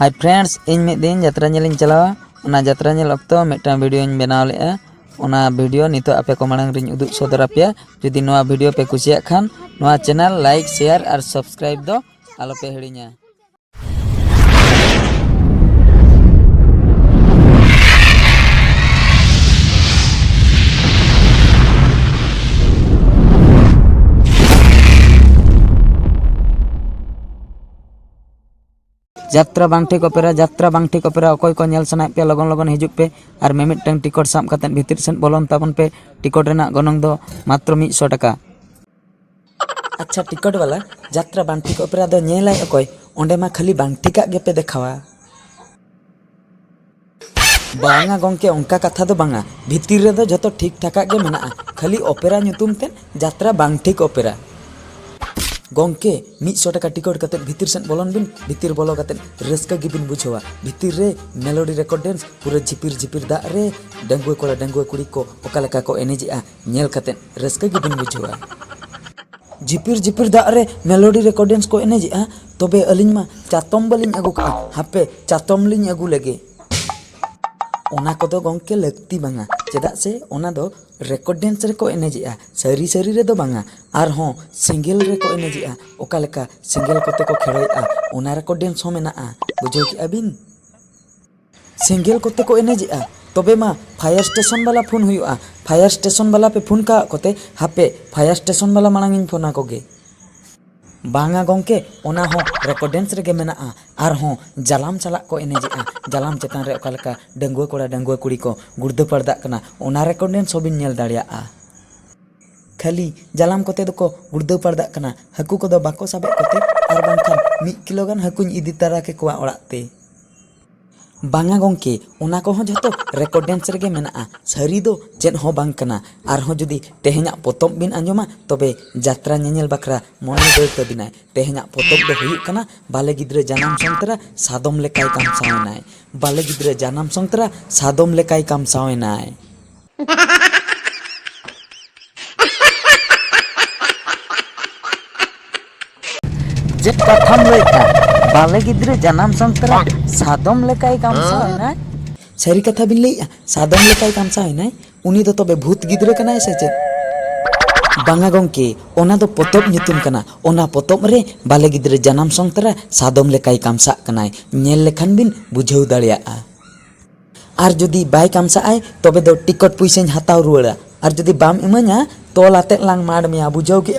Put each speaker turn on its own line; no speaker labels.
Hi friends इन मिद दिन यात्रा nailing चलावा ओना यात्रा नेल अक्तो मिदटां वीडियो इन बनाव लेआ ओना वीडियो नितो आपे को मांग रिन उदुग सदर आपेया जुदी नोआ वीडियो पे कुसिया खान नोआ चैनल लाइक शेयर और सब्सक्राइब दो आलो पे हिड़िया। यात्रा बांग ठीक ओपेरा अकोय को नेल सनाय पे लगन लगन हिजुग पे और मेमिटटांग टिकट साब कातेन भितिर सेन बोलन ताबन पे टिकट रेना गनंग दो मात्र 100 टाका। अच्छा टिकट वाला यात्रा बांग ठीक ओपेरा दो नेलाय अकोय ओंडे मा खाली बांग ठिका गे पे देखावा बांगा गंके ओंका कथा दो बांगा भितिर रे दो जतो ठीक ठाका गे मेना खाली ओपेरा ᱧᱩᱛᱩᱢ तेन यात्रा बांग ठीक ओपेरा गंके 100 टाका टिकट कते भितिर सेन बोलन बिन भितिर बोलो कते रस्का गिबिन बुझवा भितिर रे मेलोडी रेकॉर्ड डांस पूरा झिपिर झिपिर दा रे डंगुए कोड़ा डंगुए कुड़ी को ओका लेका को एनेजिआ नेल कते रस्का गिबिन बुझवा झिपिर झिपिर दा रे मेलोडी रेकॉर्ड डांस को एनेजिआ तबे अलिन मा चातम बलिन अगु का हापे चातम लिन अगु लगे ओना को दो गंके लगती बांगा चेदा से ओना दो रेकॉर्ड डांस रे को एनेजिआ सरी सरी रे दो बांगा आर हो सिंगल रे को एनेजिआ ओका लेका सिंगल कोते को खेड़ोइआ ओना रेकॉर्ड डांस हो मेना बुझो कि अबिन सिंगल कोते को एनेजिआ तबे मा फायर स्टेशन वाला फोन हुआ फायर स्टेशन वाला पे फोन का कोते हापे फायर स्टेशन वाला मांगिन फोना कोगे बांगा गंके ओना हो रेकॉर्ड डांस रे गे मेना आर हो जालाम चला को एनेजिआ जालाम चेतान रे ओका लेका डंगुए कोड़ा डंगुए कुड़ी को गुर्दो पर्दा कना ओना रेकॉर्ड डांस होबिन नेल दाड़िया खाली जालाम कोते दो को गुर्दो पर्दा कना हाकू को दो बाको साबे कोते आर बांखान 1 किलो गान हाकुन इदी तारा के कोआ ओड़ाते बांगा गंके ओना को हो जतो रेकॉर्ड डांस रे गे मेना सरी दो चेन हो बांग कना आर हो जुदी तेहेना पोतोब बिन आंजोमा तबे यात्रा नेनेल बकरा मोने दे तबिना तेहेना पोतोब दो हुयु कना बाले गिद्रे जानम संतरा सादम लेकाय काम सावनाय बाले गिद्रे जानम संतरा सादम लेकाय काम सावनाय जे कथम लेका बाले गिद्रे जानम संतरा सादम लेकाय काम सावनाय सरी कथा बिन लैया सादम लेकाय काम सावनाय उनी दो तबे भूत गिद्रे कनाय से चे बांगा गंके ओना दो पोतोब ᱧᱩᱛᱩᱢ कना ओना पोतोब रे बाले गिद्रे जानम संतरा सादम लेकाय काम सा कनाय नेल लेखान बिन बुझाव दाड़िया आर जदी बाय काम सा आय तबे दो टिकट पैसाñ हताव रुवाड़ा आर जदी बाम इमाña तोल आते लांग मार मिया बुझाव के